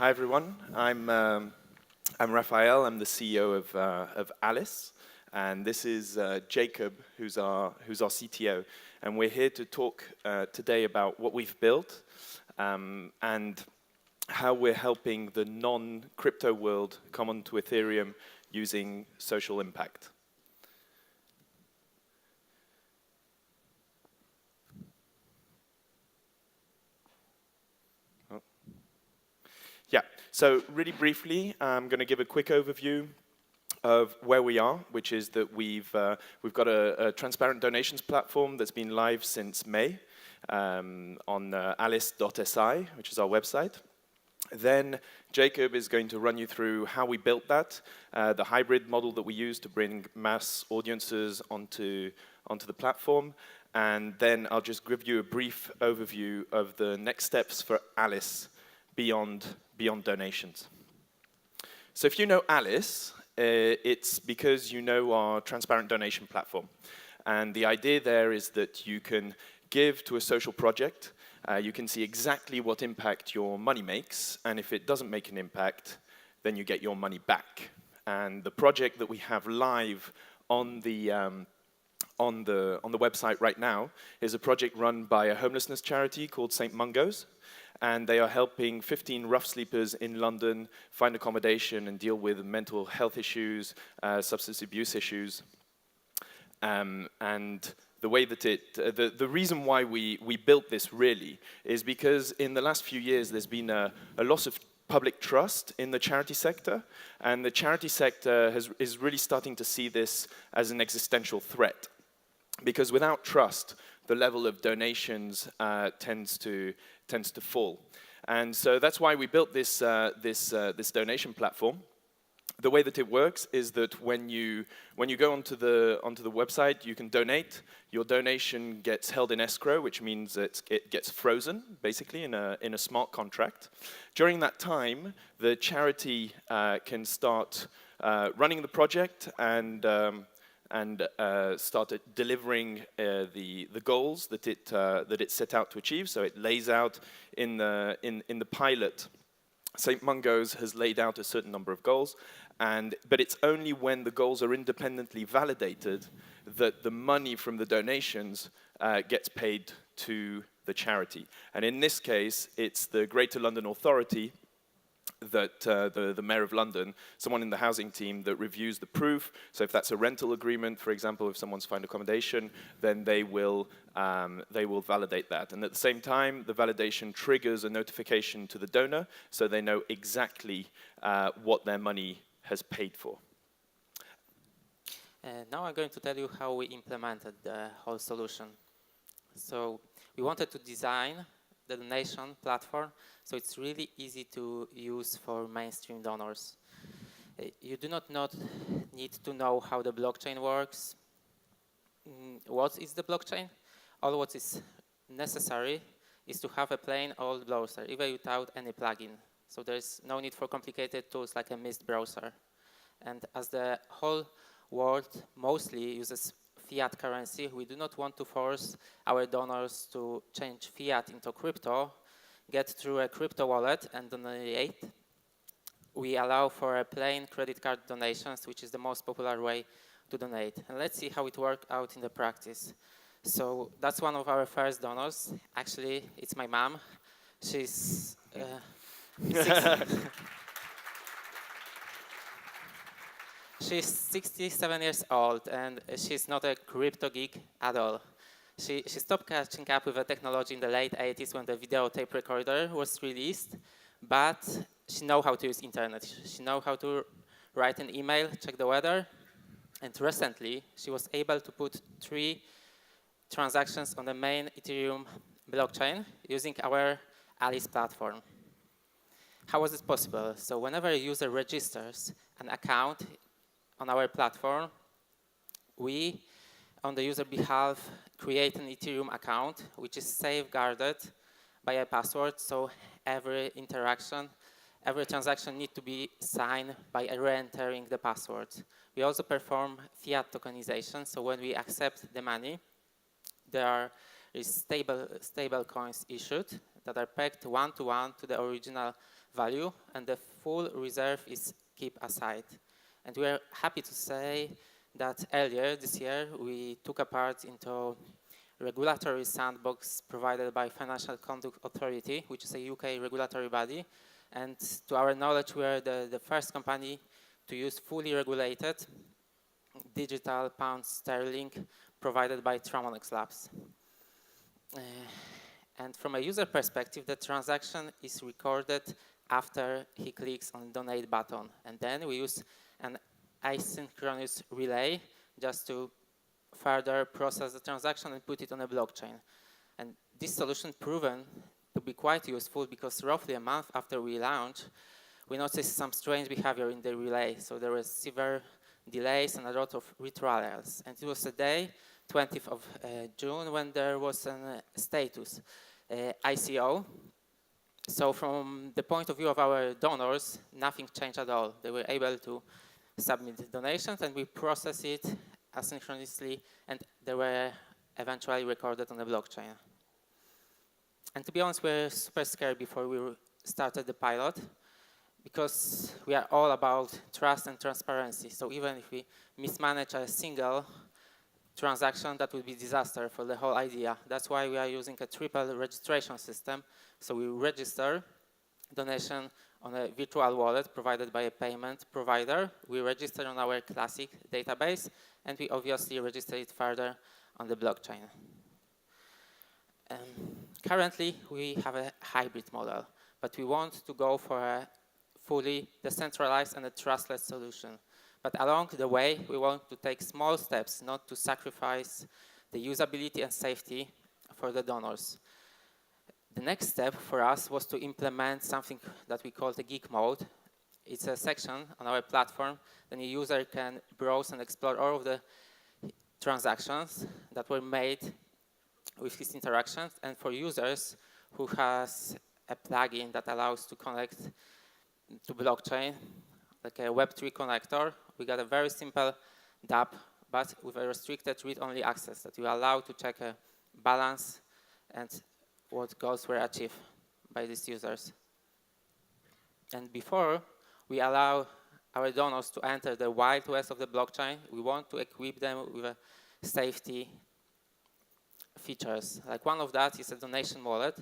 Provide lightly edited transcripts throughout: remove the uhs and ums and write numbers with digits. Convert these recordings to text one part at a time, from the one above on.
Hi everyone. I'm Raphaël. I'm the CEO of Alice, and this is Jakub, who's our CTO. And we're here to talk today about what we've built and how we're helping the non-crypto world come onto Ethereum using social impact. Yeah, so really briefly, I'm going to give a quick overview of where we are, which is that we've got a transparent donations platform that's been live since May on alice.si, which is our website. Then Jakub is going to run you through how we built that, the hybrid model that we use to bring mass audiences onto the platform. And then I'll just give you a brief overview of the next steps for Alice beyond donations. So if you know Alice, it's because you know our transparent donation platform. And the idea there is that you can give to a social project. You can see exactly what impact your money makes. And if it doesn't make an impact, then you get your money back. And the project that we have live on the website right now is a project run by a homelessness charity called St. Mungo's. And they are helping 15 rough sleepers in London find accommodation and deal with mental health issues, substance abuse issues. And the way that the reason why we built this really is because in the last few years there's been a loss of public trust in the charity sector, and the charity sector is really starting to see this as an existential threat. Because without trust, the level of donations tends to fall. And so that's why we built this donation platform. The way that it works is that when you go onto the website, you can donate. Your donation gets held in escrow, which means that it gets frozen, basically, in a smart contract. During that time, the charity can start running the project and started delivering the goals that it set out to achieve. So it lays out in the pilot. St. Mungo's has laid out a certain number of goals, but it's only when the goals are independently validated that the money from the donations gets paid to the charity. And in this case, it's the Greater London Authority that the Mayor of London, someone in the housing team that reviews the proof. So if that's a rental agreement, for example, if someone's found accommodation, then they will validate that. And at the same time, the validation triggers a notification to the donor, so they know exactly what their money has paid for. Now I'm going to tell you how we implemented the whole solution. So we wanted to design the donation platform, so it's really easy to use for mainstream donors. You do not need to know how the blockchain works. What is the blockchain? All what is necessary is to have a plain old browser, even without any plugin. So there's no need for complicated tools like a Mist browser. And as the whole world mostly uses fiat currency, we do not want to force our donors to change fiat into crypto, get through a crypto wallet and donate. We allow for a plain credit card donations, which is the most popular way to donate. And let's see how it worked out in the practice. So that's one of our first donors. Actually, it's my mom. She's She's 67 years old, and she's not a crypto geek at all. She stopped catching up with the technology in the late 80s when the video tape recorder was released, but she knows how to use internet. She knows how to write an email, check the weather, and recently she was able to put 3 transactions on the main Ethereum blockchain using our Alice platform. How was this possible? So whenever a user registers an account on our platform, we, on the user behalf, create an Ethereum account, which is safeguarded by a password. So every interaction, every transaction needs to be signed by re-entering the password. We also perform fiat tokenization. So when we accept the money, there is stable coins issued that are pegged one-to-one to the original value, and the full reserve is kept aside. And we are happy to say that earlier this year, we took a part into regulatory sandbox provided by Financial Conduct Authority, which is a UK regulatory body. And to our knowledge, we are the first company to use fully regulated digital pound sterling provided by Tramonex Labs. And from a user perspective, the transaction is recorded after he clicks on the donate button. And then we use an asynchronous relay just to further process the transaction and put it on a blockchain. And this solution proven to be quite useful because roughly a month after we launched, we noticed some strange behavior in the relay. So there were severe delays and a lot of retrials. And it was the day, 20th of June, when there was a status, ICO. So from the point of view of our donors, nothing changed at all. They were able to submit donations and we process it asynchronously, and they were eventually recorded on the blockchain. And to be honest, we were super scared before we started the pilot because we are all about trust and transparency. So even if we mismanage a single transaction, that would be disaster for the whole idea. That's why we are using a triple registration system. So we register donation on a virtual wallet provided by a payment provider. We register on our classic database, and we obviously register it further on the blockchain. Currently, we have a hybrid model, but we want to go for a fully decentralized and a trustless solution. But along the way, we want to take small steps not to sacrifice the usability and safety for the donors. The next step for us was to implement something that we call the geek mode. It's a section on our platform that a user can browse and explore all of the transactions that were made with his interactions. And for users who has a plugin that allows to connect to blockchain, like a Web3 connector, we got a very simple dApp, but with a restricted read-only access that you allow to check a balance and what goals were achieved by these users. And before we allow our donors to enter the wild west of the blockchain, we want to equip them with a safety features. Like one of that is a donation wallet.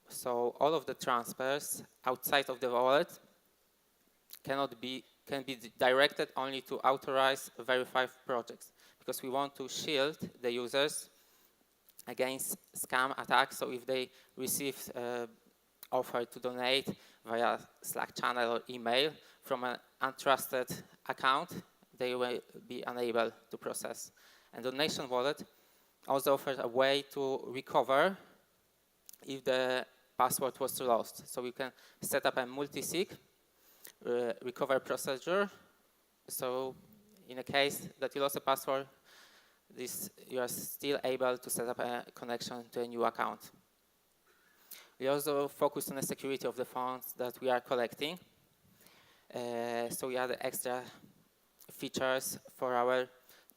So all of the transfers outside of the wallet can be directed only to authorized, verified projects, because we want to shield the users against scam attacks. So if they receive offer to donate via Slack channel or email from an untrusted account, they will be unable to process. And donation wallet also offers a way to recover if the password was lost. So we can set up a multi-sig recover procedure. So in a case that you lost a password, you are still able to set up a connection to a new account. We also focus on the security of the funds that we are collecting. So we add extra features for our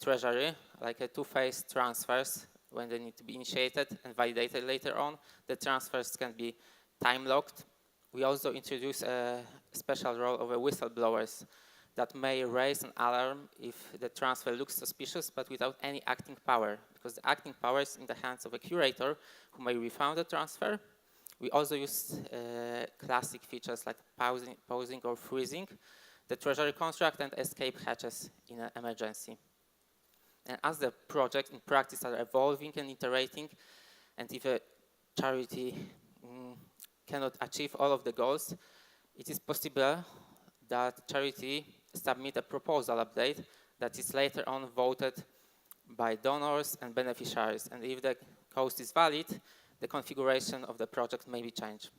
treasury, like a two-phase transfers when they need to be initiated and validated later on. The transfers can be time-locked. We also introduce a special role of a whistleblowers that may raise an alarm if the transfer looks suspicious, but without any acting power, because the acting power is in the hands of a curator who may refund the transfer. We also use classic features like pausing or freezing the treasury contract and escape hatches in an emergency. And as the project in practice are evolving and iterating, and if a charity cannot achieve all of the goals, it is possible that charity submit a proposal update that is later on voted by donors and beneficiaries. And if the cost is valid, the configuration of the project may be changed.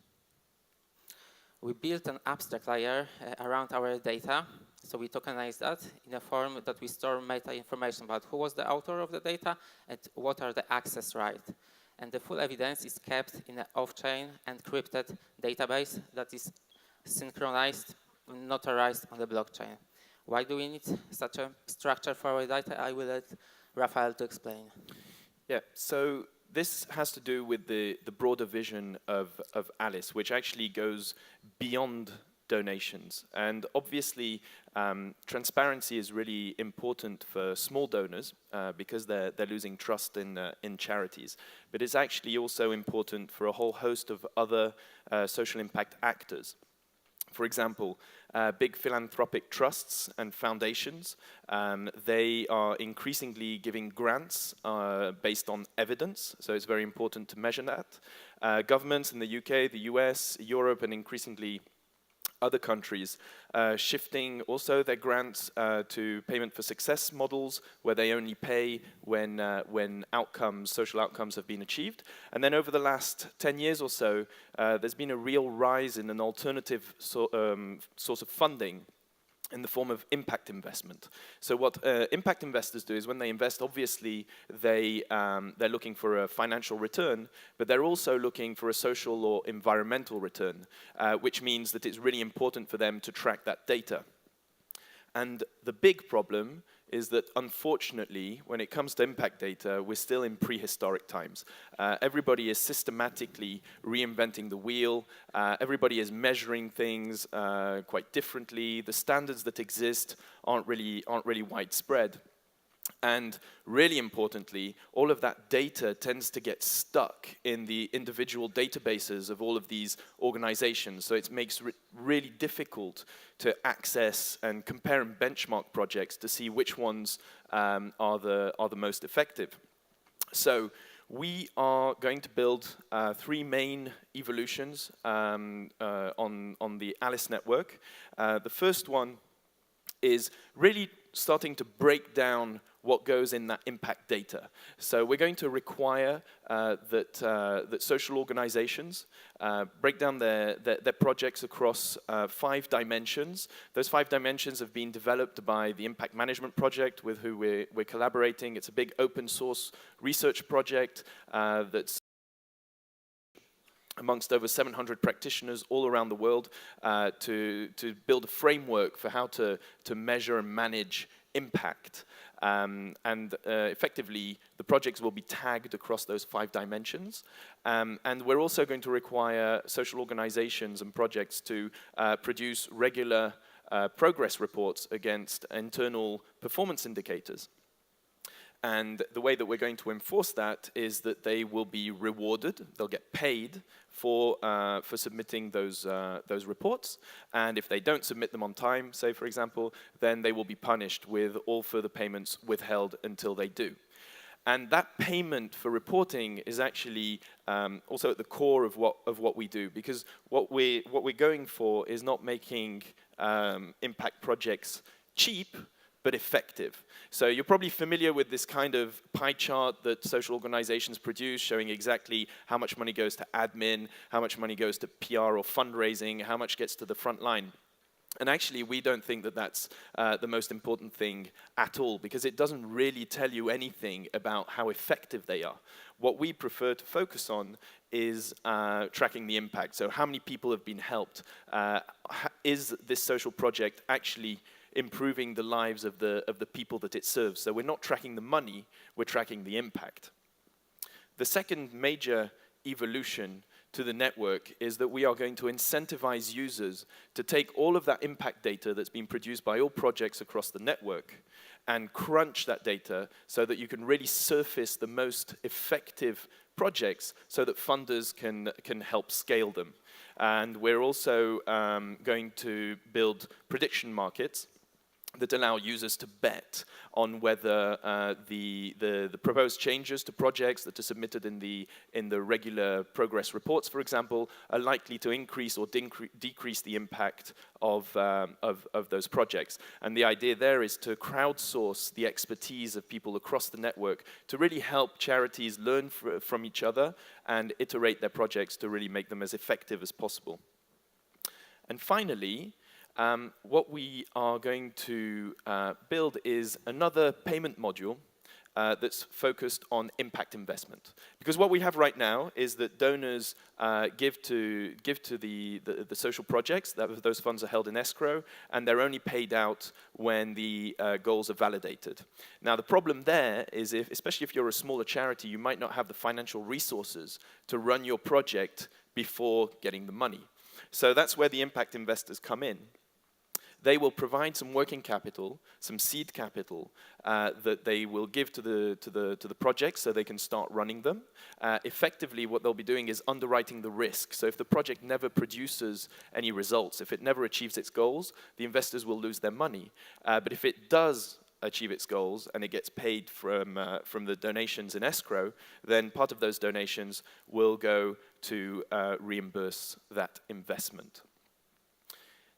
We built an abstract layer around our data. So we tokenize that in a form that we store meta information about who was the author of the data and what are the access rights. And the full evidence is kept in an off-chain encrypted database that is synchronized, notarized on the blockchain. Why do we need such a structure for our data? I will let Raphaël to explain. Yeah, so this has to do with the broader vision of Alice, which actually goes beyond donations. And obviously, transparency is really important for small donors because they're losing trust in charities. But it's actually also important for a whole host of other social impact actors. For example, big philanthropic trusts and foundations, they are increasingly giving grants based on evidence, so it's very important to measure that. Governments in the UK, the US, Europe, and increasingly other countries shifting also their grants to payment for success models, where they only pay when social outcomes have been achieved. And then over the last 10 years or so, there's been a real rise in an alternative source of funding in the form of impact investment. So what impact investors do is when they invest, obviously they're looking for a financial return, but they're also looking for a social or environmental return, which means that it's really important for them to track that data. And the big problem is that, unfortunately, when it comes to impact data, we're still in prehistoric times. Everybody is systematically reinventing the wheel. Everybody is measuring things quite differently. The standards that exist aren't really widespread. And really importantly, all of that data tends to get stuck in the individual databases of all of these organizations. So it makes it really difficult to access and compare and benchmark projects to see which ones are the most effective. So we are going to build three main evolutions on the Alice network. The first one is really starting to break down what goes in that impact data. So we're going to require that social organizations break down their projects across 5 dimensions. Those 5 dimensions have been developed by the Impact Management Project, with who we're collaborating. It's a big open source research project that's amongst over 700 practitioners all around the world to build a framework for how to measure and manage impact. Effectively, the projects will be tagged across those 5 dimensions. And we're also going to require social organizations and projects to produce regular progress reports against internal performance indicators. And the way that we're going to enforce that is that they will be rewarded. They'll get paid for submitting those reports. And if they don't submit them on time, say for example, then they will be punished with all further payments withheld until they do. And that payment for reporting is actually also at the core of what we do, because what we're going for is not making impact projects cheap, but effective. So you're probably familiar with this kind of pie chart that social organizations produce, showing exactly how much money goes to admin, how much money goes to PR or fundraising, how much gets to the front line. And actually, we don't think that that's the most important thing at all, because it doesn't really tell you anything about how effective they are. What we prefer to focus on is tracking the impact. So how many people have been helped? Is this social project actually improving the lives of the people that it serves? So we're not tracking the money, we're tracking the impact. The second major evolution to the network is that we are going to incentivize users to take all of that impact data that's been produced by all projects across the network and crunch that data so that you can really surface the most effective projects so that funders can help scale them. And we're also going to build prediction markets that allow users to bet on whether the proposed changes to projects that are submitted in the regular progress reports, for example, are likely to increase or decrease the impact of those projects. And the idea there is to crowdsource the expertise of people across the network to really help charities learn from each other and iterate their projects to really make them as effective as possible. And finally, what we are going to build is another payment module that's focused on impact investment. Because what we have right now is that donors give to the social projects. Those funds are held in escrow, and they're only paid out when the goals are validated. Now, the problem there is, especially if you're a smaller charity, you might not have the financial resources to run your project before getting the money. So that's where the impact investors come in. They will provide some working capital, some seed capital that they will give to the project so they can start running them. Effectively, what they'll be doing is underwriting the risk. So if the project never produces any results, if it never achieves its goals, the investors will lose their money. But if it does achieve its goals and it gets paid from the donations in escrow, then part of those donations will go to reimburse that investment.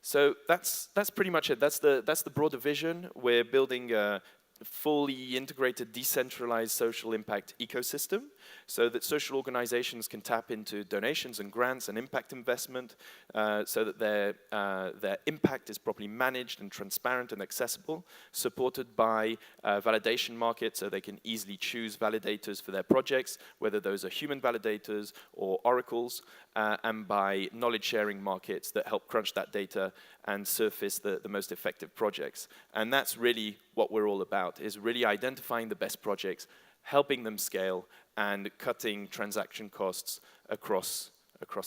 So that's pretty much it. That's the broader vision. We're building a fully integrated, decentralized social impact ecosystem so that social organizations can tap into donations and grants and impact investment so that their impact is properly managed and transparent and accessible, supported by validation markets so they can easily choose validators for their projects, whether those are human validators or oracles, and by knowledge sharing markets that help crunch that data and surface the most effective projects. And that's really what we're all about, is really identifying the best projects, helping them scale, and cutting transaction costs across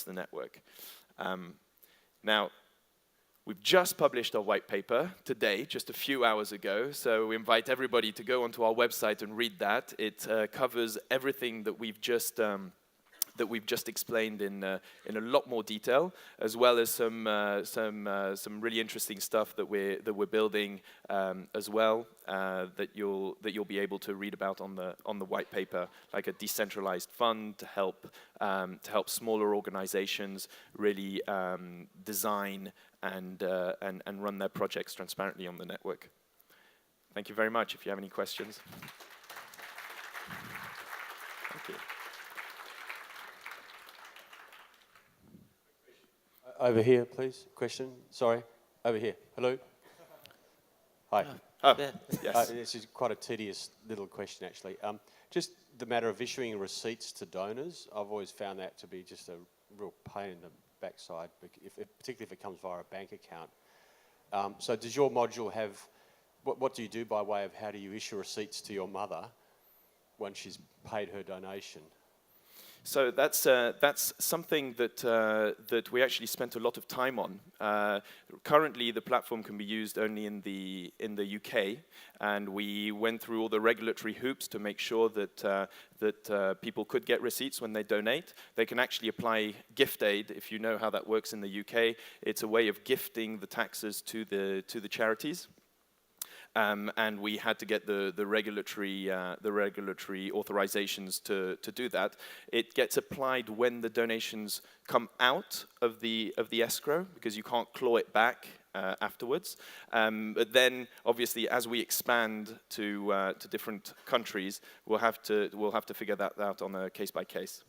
the network. Now, we've just published our white paper today, just a few hours ago, so we invite everybody to go onto our website and read that. It covers everything that we've just explained in a lot more detail, as well as some really interesting stuff that we're building as well that you'll be able to read about on the white paper, like a decentralized fund to help smaller organizations really design and run their projects transparently on the network. Thank you very much. If you have any questions. Thank you. Over here, please. Question. Sorry. Over here. Hello. Hi. Oh, yes. This is quite a tedious little question, actually. Just the matter of issuing receipts to donors. I've always found that to be just a real pain in the backside, particularly if it comes via a bank account. So does your module have, what do you do by way of how do you issue receipts to your mother once she's paid her donation? So that's something that we actually spent a lot of time on. Currently, the platform can be used only in the UK, and we went through all the regulatory hoops to make sure that people could get receipts when they donate. They can actually apply gift aid, if you know how that works in the UK. It's a way of gifting the taxes to the charities. And we had to get the regulatory authorizations to do that. It gets applied when the donations come out of the escrow, because you can't claw it back afterwards. But then, obviously, as we expand to different countries, we'll have to figure that out on a case by case.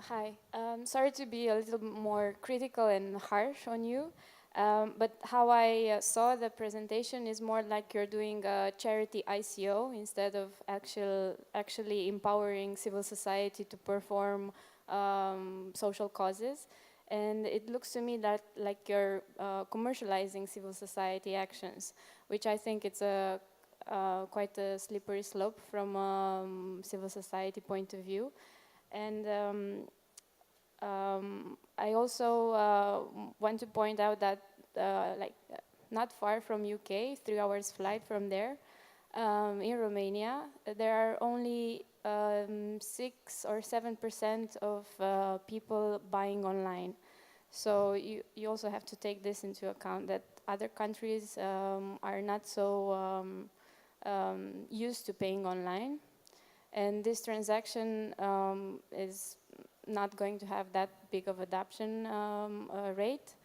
Hi. Sorry to be a little more critical and harsh on you, but how I saw the presentation is more like you're doing a charity ICO instead of actually empowering civil society to perform social causes. And it looks to me that like you're commercializing civil society actions, which I think it's quite a slippery slope from a civil society point of view. And I also want to point out that not far from UK, 3 hours flight from there, in Romania, there are only 6 or 7% of people buying online. So you also have to take this into account, that other countries are not so used to paying online. And this transaction is not going to have that big of adoption rate.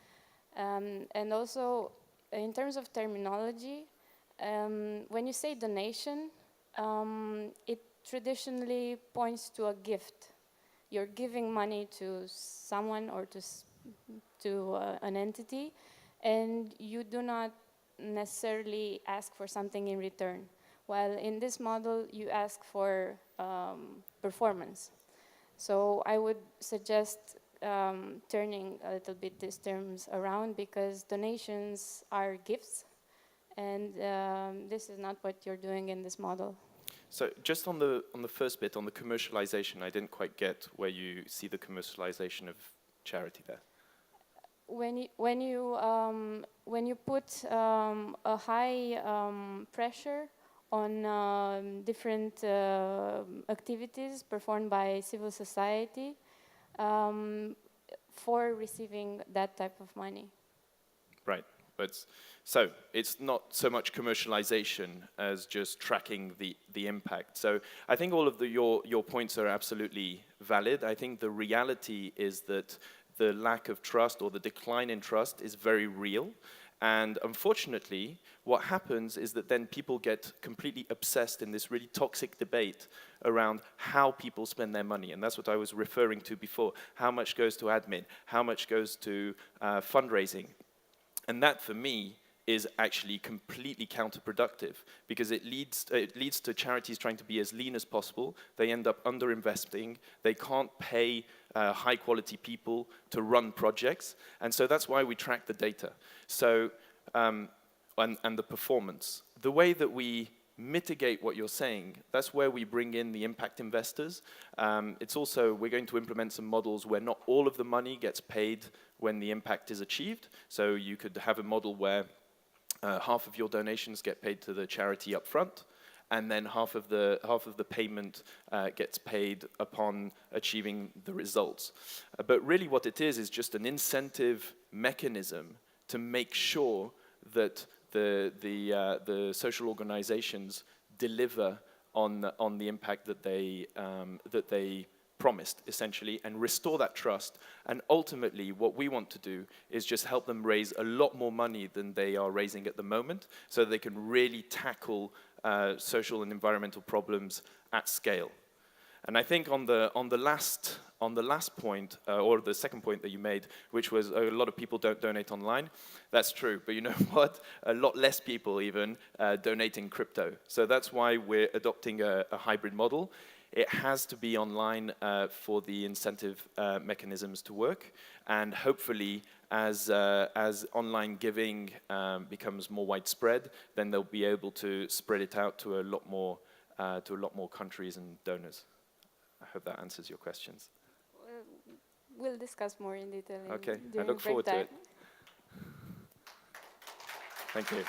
And also, in terms of terminology, when you say donation, it traditionally points to a gift. You're giving money to someone or to to an entity, and you do not necessarily ask for something in return. While in this model, you ask for performance. So I would suggest turning a little bit these terms around, because donations are gifts, and this is not what you're doing in this model. So just on the first bit, on the commercialization, I didn't quite get where you see the commercialization of charity there. When you put a high pressure on different activities performed by civil society for receiving that type of money. Right. So it's not so much commercialization as just tracking the impact. So I think all of your points are absolutely valid. I think the reality is that the lack of trust or the decline in trust is very real. And unfortunately, what happens is that then people get completely obsessed in this really toxic debate around how people spend their money. And that's what I was referring to before. How much goes to admin? How much goes to fundraising? And that, for me, is actually completely counterproductive, because it leads to charities trying to be as lean as possible. They end up underinvesting. They can't pay high-quality people to run projects. And so that's why we track the data. So, and the performance. The way that we mitigate what you're saying, that's where we bring in the impact investors. It's also, we're going to implement some models where not all of the money gets paid when the impact is achieved. So you could have a model where half of your donations get paid to the charity up front, and then half of the payment gets paid upon achieving the results. But really what it is just an incentive mechanism to make sure that the social organizations deliver on the impact that they promised, essentially, and restore that trust. And ultimately, what we want to do is just help them raise a lot more money than they are raising at the moment, so that they can really tackle social and environmental problems at scale. And I think on the last point, or the second point that you made, which was a lot of people don't donate online, that's true. But you know what? A lot less people even donate in crypto. So that's why we're adopting a hybrid model. It has to be online for the incentive mechanisms to work, and hopefully, as online giving becomes more widespread, then they'll be able to spread it out to a lot more countries and donors. I hope that answers your questions. We'll discuss more in detail. Okay, I look forward to it. Thank you.